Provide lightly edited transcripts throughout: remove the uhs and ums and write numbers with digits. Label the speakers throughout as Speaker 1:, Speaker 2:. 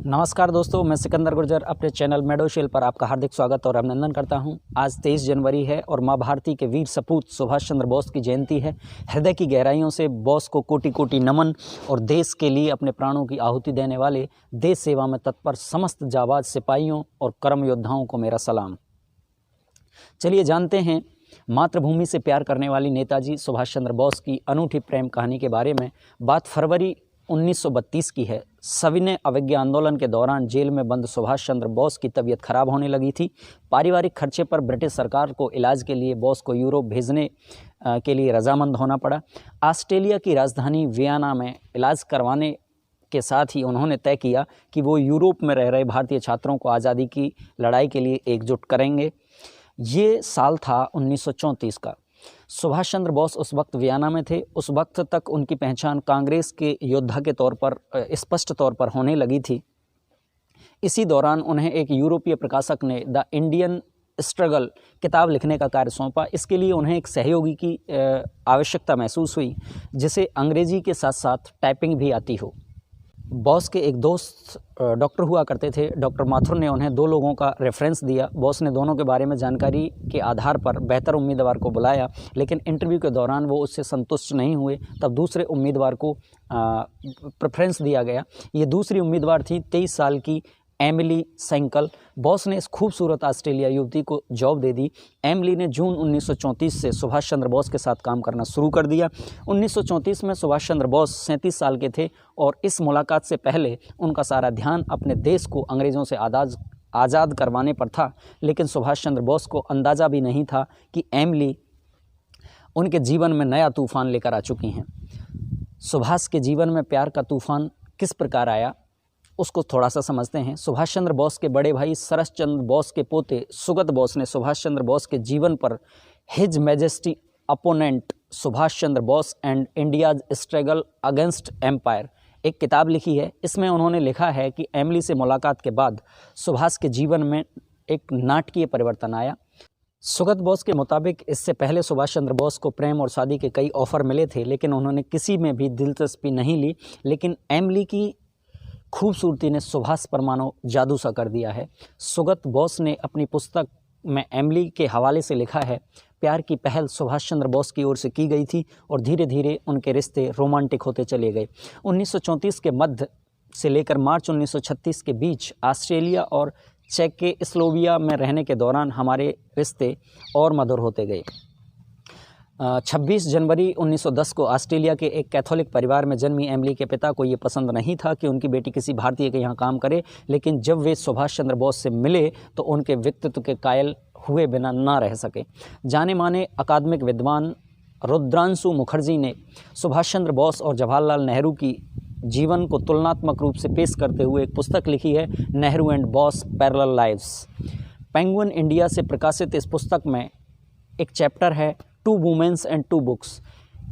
Speaker 1: नमस्कार दोस्तों, मैं सिकंदर गुर्जर अपने चैनल मेडोशील पर आपका हार्दिक स्वागत और अभिनंदन करता हूं। आज 23 जनवरी है और माँ भारती के वीर सपूत सुभाष चंद्र बोस की जयंती है। हृदय की गहराइयों से बोस को कोटि कोटि नमन और देश के लिए अपने प्राणों की आहुति देने वाले देश सेवा में तत्पर समस्त जाबाज सिपाहियों और कर्म योद्धाओं को मेरा सलाम। चलिए जानते हैं मातृभूमि से प्यार करने वाली नेताजी सुभाष चंद्र बोस की अनूठी प्रेम कहानी के बारे में। बात फरवरी 1932 की है। सविनय अवज्ञा आंदोलन के दौरान जेल में बंद सुभाष चंद्र बोस की तबीयत खराब होने लगी थी। पारिवारिक खर्चे पर ब्रिटिश सरकार को इलाज के लिए बोस को यूरोप भेजने के लिए रजामंद होना पड़ा। ऑस्ट्रेलिया की राजधानी वियना में इलाज करवाने के साथ ही उन्होंने तय किया कि वो यूरोप में रह रहे भारतीय छात्रों को आज़ादी की लड़ाई के लिए एकजुट करेंगे। ये साल था 1934 का। सुभाष चंद्र बोस उस वक्त वियना में थे। उस वक्त तक उनकी पहचान कांग्रेस के योद्धा के तौर पर स्पष्ट तौर पर होने लगी थी। इसी दौरान उन्हें एक यूरोपीय प्रकाशक ने द इंडियन स्ट्रगल किताब लिखने का कार्य सौंपा। इसके लिए उन्हें एक सहयोगी की आवश्यकता महसूस हुई जिसे अंग्रेजी के साथ साथ टाइपिंग भी आती हो। बॉस के एक दोस्त डॉक्टर हुआ करते थे। डॉक्टर माथुर ने उन्हें दो लोगों का रेफरेंस दिया। बॉस ने दोनों के बारे में जानकारी के आधार पर बेहतर उम्मीदवार को बुलाया, लेकिन इंटरव्यू के दौरान वो उससे संतुष्ट नहीं हुए। तब दूसरे उम्मीदवार को प्रेफरेंस दिया गया। ये दूसरी उम्मीदवार थी 23 साल की एमिली सेंकल। बॉस ने इस खूबसूरत ऑस्ट्रेलिया युवती को जॉब दे दी। एमिली ने जून 1934 से सुभाष चंद्र बोस के साथ काम करना शुरू कर दिया। 1934 में सुभाष चंद्र बोस 37 साल के थे और इस मुलाकात से पहले उनका सारा ध्यान अपने देश को अंग्रेज़ों से आज़ाद करवाने पर था। लेकिन सुभाष चंद्र बोस को अंदाज़ा भी नहीं था कि एमिली उनके जीवन में नया तूफ़ान लेकर आ चुकी हैं। सुभाष के जीवन में प्यार का तूफ़ान किस प्रकार आया, उसको थोड़ा सा समझते हैं। सुभाष चंद्र बोस के बड़े भाई शरद चंद्र बोस के पोते सुगत बोस ने सुभाष चंद्र बोस के जीवन पर his majesty opponent Subhash Chandra Bose and India's struggle against empire एक किताब लिखी है। इसमें उन्होंने लिखा है कि एमिली से मुलाकात के बाद सुभाष के जीवन में एक नाटकीय परिवर्तन आया। सुगत बोस के मुताबिक इससे पहले सुभाष चंद्र बोस को प्रेम और शादी के कई ऑफ़र मिले थे, लेकिन उन्होंने किसी में भी दिलचस्पी नहीं ली। लेकिन एमिली की खूबसूरती ने सुभाष पर मानो जादू सा कर दिया है। सुगत बोस ने अपनी पुस्तक में एमिली के हवाले से लिखा है, प्यार की पहल सुभाष चंद्र बोस की ओर से की गई थी और धीरे धीरे उनके रिश्ते रोमांटिक होते चले गए। 1934 के मध्य से लेकर मार्च 1936 के बीच ऑस्ट्रेलिया और चेकोस्लोवाकिया में रहने के दौरान हमारे रिश्ते और मधुर होते गए। 26 जनवरी 1910 को ऑस्ट्रेलिया के एक कैथोलिक परिवार में जन्मी एमिली के पिता को ये पसंद नहीं था कि उनकी बेटी किसी भारतीय के यहाँ काम करे, लेकिन जब वे सुभाष चंद्र बोस से मिले तो उनके व्यक्तित्व के कायल हुए बिना ना रह सके। जाने माने अकादमिक विद्वान रुद्रांशु मुखर्जी ने सुभाष चंद्र बोस और जवाहरलाल नेहरू की जीवन को तुलनात्मक रूप से पेश करते हुए एक पुस्तक लिखी है, Nehru and Bose parallel lives. Penguin India से प्रकाशित इस पुस्तक में एक चैप्टर है, two women's and two books.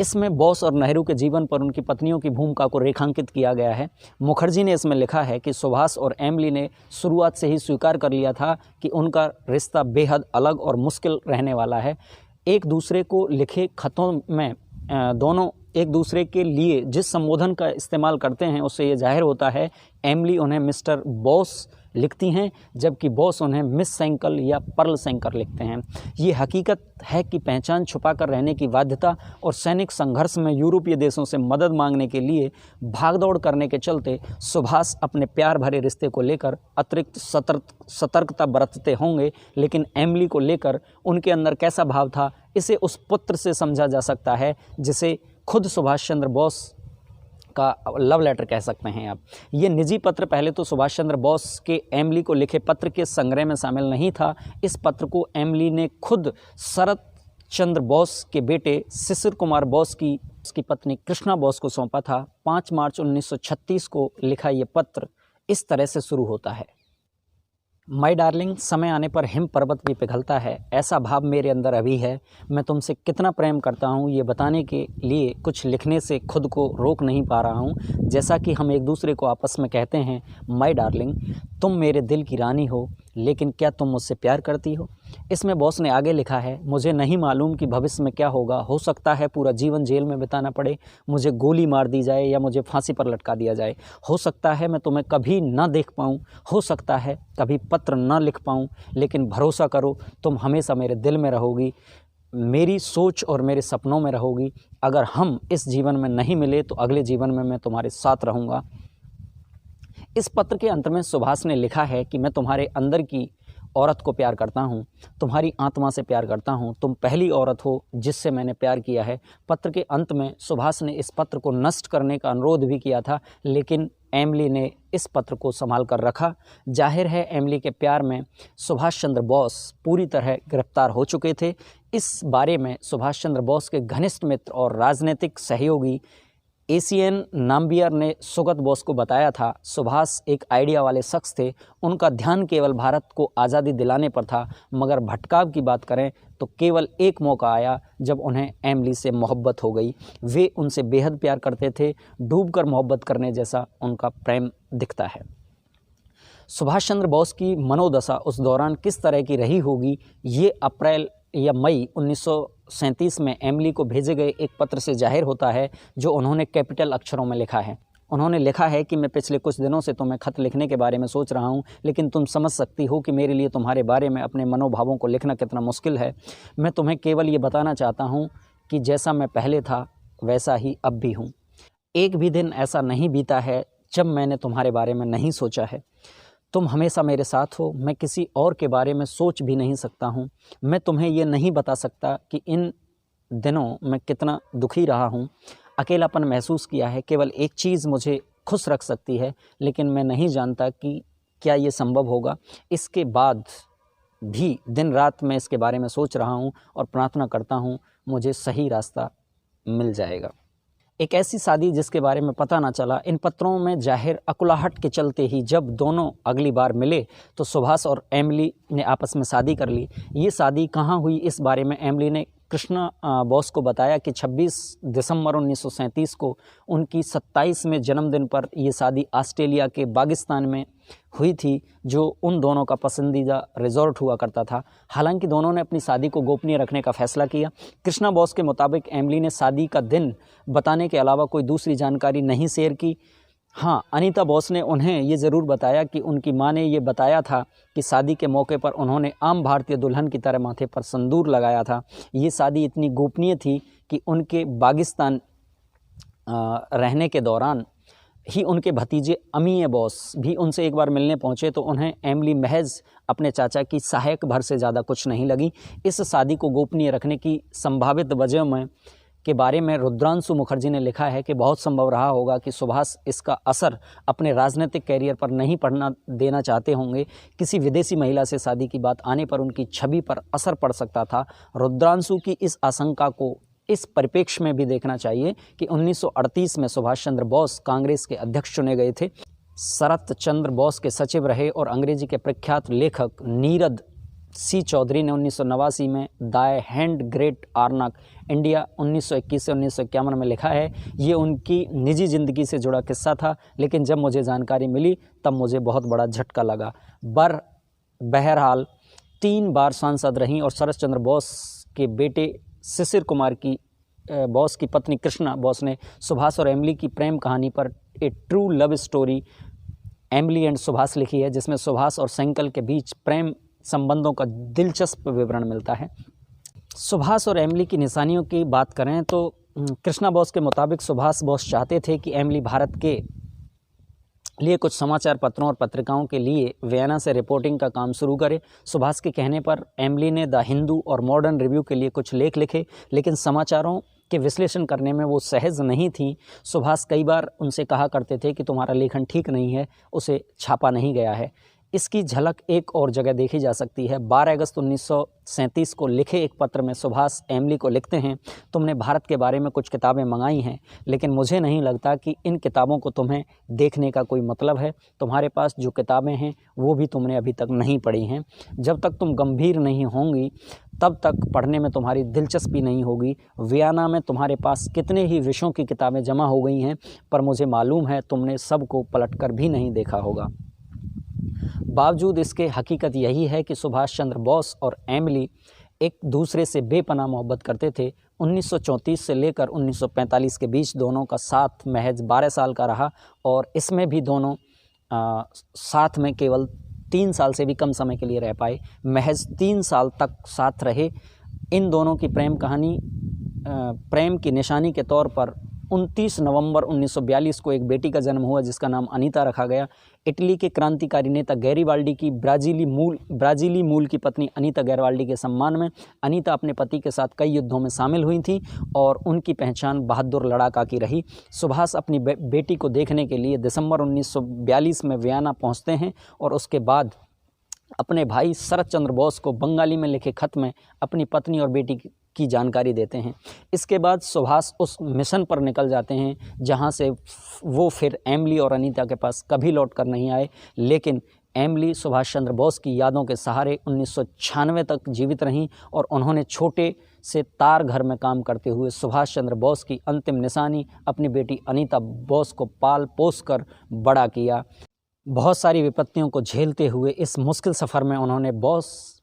Speaker 1: इसमें बोस और नेहरू के जीवन पर उनकी पत्नियों की भूमिका को रेखांकित किया गया है। मुखर्जी ने इसमें लिखा है कि सुभाष और एमिली ने शुरुआत से ही स्वीकार कर लिया था कि उनका रिश्ता बेहद अलग और मुश्किल रहने वाला है। एक दूसरे को लिखे खतों में दोनों एक दूसरे के लिए जिस संबोधन का इस्तेमाल करते हैं उससे ये जाहिर होता है, एमिली उन्हें मिस्टर बोस लिखती हैं जबकि बोस उन्हें मिस सेंकल या पर्ल सेंकर लिखते हैं। ये हकीकत है कि पहचान छुपाकर रहने की बाध्यता और सैनिक संघर्ष में यूरोपीय देशों से मदद मांगने के लिए भागदौड़ करने के चलते सुभाष अपने प्यार भरे रिश्ते को लेकर अतिरिक्त सतर्कता बरतते होंगे, लेकिन एमिली को लेकर उनके अंदर कैसा भाव था इसे उस पुत्र से समझा जा सकता है जिसे खुद सुभाष चंद्र बोस का लव लेटर कह सकते हैं आप। ये निजी पत्र पहले तो सुभाष चंद्र बोस के एमिली को लिखे पत्र के संग्रह में शामिल नहीं था। इस पत्र को एमिली ने खुद शरद चंद्र बोस के बेटे शिशिर कुमार बोस की उसकी पत्नी कृष्णा बोस को सौंपा था। 5 मार्च 1936 को लिखा ये पत्र इस तरह से शुरू होता है, माय डार्लिंग, समय आने पर हिम पर्वत भी पिघलता है, ऐसा भाव मेरे अंदर अभी है। मैं तुमसे कितना प्रेम करता हूँ ये बताने के लिए कुछ लिखने से खुद को रोक नहीं पा रहा हूँ। जैसा कि हम एक दूसरे को आपस में कहते हैं, माय डार्लिंग, तुम मेरे दिल की रानी हो, लेकिन क्या तुम मुझसे प्यार करती हो? इसमें बॉस ने आगे लिखा है, मुझे नहीं मालूम कि भविष्य में क्या होगा, हो सकता है पूरा जीवन जेल में बिताना पड़े, मुझे गोली मार दी जाए या मुझे फांसी पर लटका दिया जाए, हो सकता है मैं तुम्हें कभी न देख पाऊँ, हो सकता है कभी पत्र न लिख पाऊँ, लेकिन भरोसा करो तुम हमेशा मेरे दिल में रहोगी, मेरी सोच और मेरे सपनों में रहोगी। अगर हम इस जीवन में नहीं मिले तो अगले जीवन में मैं तुम्हारे साथ रहूँगा। इस पत्र के अंत में सुभाष ने लिखा है कि मैं तुम्हारे अंदर की औरत को प्यार करता हूँ, तुम्हारी आत्मा से प्यार करता हूँ, तुम पहली औरत हो जिससे मैंने प्यार किया है। पत्र के अंत में सुभाष ने इस पत्र को नष्ट करने का अनुरोध भी किया था, लेकिन एमिली ने इस पत्र को संभाल कर रखा। जाहिर है एमिली के प्यार में सुभाष चंद्र बोस पूरी तरह गिरफ्तार हो चुके थे। इस बारे में सुभाष चंद्र बोस के घनिष्ठ मित्र और राजनीतिक सहयोगी एशियन नाम्बियर ने सुगत बोस को बताया था। सुभाष एक आइडिया वाले शख्स थे, उनका ध्यान केवल भारत को आज़ादी दिलाने पर था, मगर भटकाव की बात करें तो केवल एक मौका आया जब उन्हें एमिली से मोहब्बत हो गई। वे उनसे बेहद प्यार करते थे, डूबकर मोहब्बत करने जैसा उनका प्रेम दिखता है। सुभाष चंद्र बोस की मनोदशा उस दौरान किस तरह की रही होगी, ये अप्रैल या मई 1937 में एमिली को भेजे गए एक पत्र से जाहिर होता है, जो उन्होंने कैपिटल अक्षरों में लिखा है। उन्होंने लिखा है कि मैं पिछले कुछ दिनों से तुम्हें खत लिखने के बारे में सोच रहा हूँ, लेकिन तुम समझ सकती हो कि मेरे लिए तुम्हारे बारे में अपने मनोभावों को लिखना कितना मुश्किल है। मैं तुम्हें केवल ये बताना चाहता हूँ कि जैसा मैं पहले था वैसा ही अब भी हूँ। एक भी दिन ऐसा नहीं बीता है जब मैंने तुम्हारे बारे में नहीं सोचा है। तुम हमेशा मेरे साथ हो, मैं किसी और के बारे में सोच भी नहीं सकता हूँ। मैं तुम्हें ये नहीं बता सकता कि इन दिनों मैं कितना दुखी रहा हूँ, अकेलापन महसूस किया है। केवल एक चीज़ मुझे खुश रख सकती है, लेकिन मैं नहीं जानता कि क्या ये संभव होगा। इसके बाद भी दिन रात मैं इसके बारे में सोच रहा हूँ और प्रार्थना करता हूँ मुझे सही रास्ता मिल जाएगा। एक ऐसी शादी जिसके बारे में पता ना चला। इन पत्रों में जाहिर अकुलाहट के चलते ही जब दोनों अगली बार मिले तो सुभाष और एमिली ने आपस में शादी कर ली। ये शादी कहाँ हुई, इस बारे में एमिली ने कृष्णा बोस को बताया कि 26 दिसंबर 1937 को उनकी 27वें जन्मदिन पर यह शादी ऑस्ट्रेलिया के बागिस्तान में हुई थी, जो उन दोनों का पसंदीदा रिजॉर्ट हुआ करता था। हालांकि दोनों ने अपनी शादी को गोपनीय रखने का फैसला किया। कृष्णा बोस के मुताबिक एमिली ने शादी का दिन बताने के अलावा कोई दूसरी जानकारी नहीं शेयर की। हाँ, अनीता बोस ने उन्हें ये ज़रूर बताया कि उनकी मां ने ये बताया था कि शादी के मौके पर उन्होंने आम भारतीय दुल्हन की तरह माथे पर संदूर लगाया था। ये शादी इतनी गोपनीय थी कि उनके बागिस्तान रहने के दौरान ही उनके भतीजे अमीय बोस भी उनसे एक बार मिलने पहुंचे तो उन्हें एमिली महज अपने चाचा की सहायक भर से ज़्यादा कुछ नहीं लगी। इस शादी को गोपनीय रखने की संभावित वजह में के बारे में रुद्रांशु मुखर्जी ने लिखा है कि बहुत संभव रहा होगा कि सुभाष इसका असर अपने राजनीतिक कैरियर पर नहीं पड़ना देना चाहते होंगे। किसी विदेशी महिला से शादी की बात आने पर उनकी छवि पर असर पड़ सकता था। रुद्रांशु की इस आशंका को इस परिप्रेक्ष्य में भी देखना चाहिए कि 1938 में सुभाष चंद्र बोस कांग्रेस के अध्यक्ष चुने गए थे। शरत चंद्र बोस के सचिव रहे और अंग्रेजी के प्रख्यात लेखक नीरद सी चौधरी ने 1989 में दाय हैंड ग्रेट आर्नक इंडिया 1921 से 1951 में लिखा है। ये उनकी निजी ज़िंदगी से जुड़ा किस्सा था, लेकिन जब मुझे जानकारी मिली तब मुझे बहुत बड़ा झटका लगा। बहरहाल 3 बार सांसद रहीं और शरत चंद्र बोस के बेटे शिशिर कुमार की बोस की पत्नी कृष्णा बोस ने सुभाष और एमिली की प्रेम कहानी पर a true love story Emily and Subhash लिखी है, जिसमें सुभाष और सेंकल के बीच प्रेम संबंधों का दिलचस्प विवरण मिलता है। सुभाष और एमिली की निशानियों की बात करें तो कृष्णा बोस के मुताबिक सुभाष बोस चाहते थे कि एमिली भारत के लिए कुछ समाचार पत्रों और पत्रिकाओं के लिए वियना से रिपोर्टिंग का काम शुरू करे। सुभाष के कहने पर एमिली ने द हिंदू और मॉडर्न रिव्यू के लिए कुछ लेख लिखे, लेकिन समाचारों के विश्लेषण करने में वो सहज नहीं थी। सुभाष कई बार उनसे कहा करते थे कि तुम्हारा लेखन ठीक नहीं है, उसे छापा नहीं गया है। इसकी झलक एक और जगह देखी जा सकती है। 12 अगस्त 1937 को लिखे एक पत्र में सुभाष एमिली को लिखते हैं, तुमने भारत के बारे में कुछ किताबें मंगाई हैं, लेकिन मुझे नहीं लगता कि इन किताबों को तुम्हें देखने का कोई मतलब है। तुम्हारे पास जो किताबें हैं वो भी तुमने अभी तक नहीं पढ़ी हैं। जब तक तुम गंभीर नहीं होंगी तब तक पढ़ने में तुम्हारी दिलचस्पी नहीं होगी। वियना में तुम्हारे पास कितने ही विषयों की किताबें जमा हो गई हैं, पर मुझे मालूम है तुमने सबको पलट कर भी नहीं देखा होगा। बावजूद इसके हकीकत यही है कि सुभाष चंद्र बोस और एमिली एक दूसरे से बेपनाह मोहब्बत करते थे। 1934 से लेकर 1945 के बीच दोनों का साथ महज 12 साल का रहा और इसमें भी दोनों साथ में केवल 3 साल से भी कम समय के लिए रह पाए। महज 3 साल तक साथ रहे। इन दोनों की प्रेम कहानी प्रेम की निशानी के तौर पर 29 नवंबर 1942 को एक बेटी का जन्म हुआ जिसका नाम अनीता रखा गया। इटली के क्रांतिकारी नेता गैरिबाल्डी की ब्राज़ीली मूल की पत्नी अनीता गैरिबाल्डी के सम्मान में अनीता अपने पति के साथ कई युद्धों में शामिल हुई थी और उनकी पहचान बहादुर लड़ाका की रही। सुभाष अपनी बेटी को देखने के लिए दिसंबर 1942 में वियना पहुंचते हैं और उसके बाद अपने भाई शरत चंद्र बोस को बंगाली में लिखे खत में अपनी पत्नी और बेटी की जानकारी देते हैं। इसके बाद सुभाष उस मिशन पर निकल जाते हैं जहां से वो फिर एमिली और अनीता के पास कभी लौट कर नहीं आए, लेकिन एमिली सुभाष चंद्र बोस की यादों के सहारे 1996 तक जीवित रहीं और उन्होंने छोटे से तार घर में काम करते हुए सुभाष चंद्र बोस की अंतिम निशानी अपनी बेटी अनीता बोस को पाल पोस कर बड़ा किया। बहुत सारी विपत्तियों को झेलते हुए इस मुश्किल सफ़र में उन्होंने बोस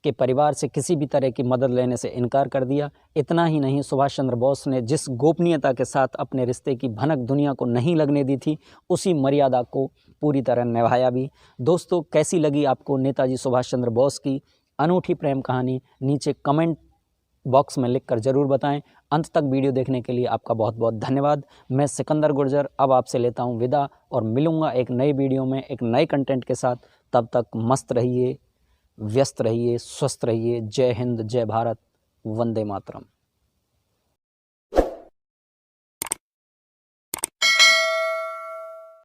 Speaker 1: के परिवार से किसी भी तरह की मदद लेने से इनकार कर दिया। इतना ही नहीं, सुभाष चंद्र बोस ने जिस गोपनीयता के साथ अपने रिश्ते की भनक दुनिया को नहीं लगने दी थी, उसी मर्यादा को पूरी तरह निभाया भी। दोस्तों, कैसी लगी आपको नेताजी सुभाष चंद्र बोस की अनूठी प्रेम कहानी? नीचे कमेंट बॉक्स में लिखकर ज़रूर बताएं। अंत तक वीडियो देखने के लिए आपका बहुत बहुत धन्यवाद। मैं सिकंदर गुर्जर अब आपसे लेता हूं विदा और मिलूंगा एक नई वीडियो में एक नए कंटेंट के साथ। तब तक मस्त रहिए, व्यस्त रहिए, स्वस्थ रहिए। जय हिंद, जय भारत, वंदे मातरम।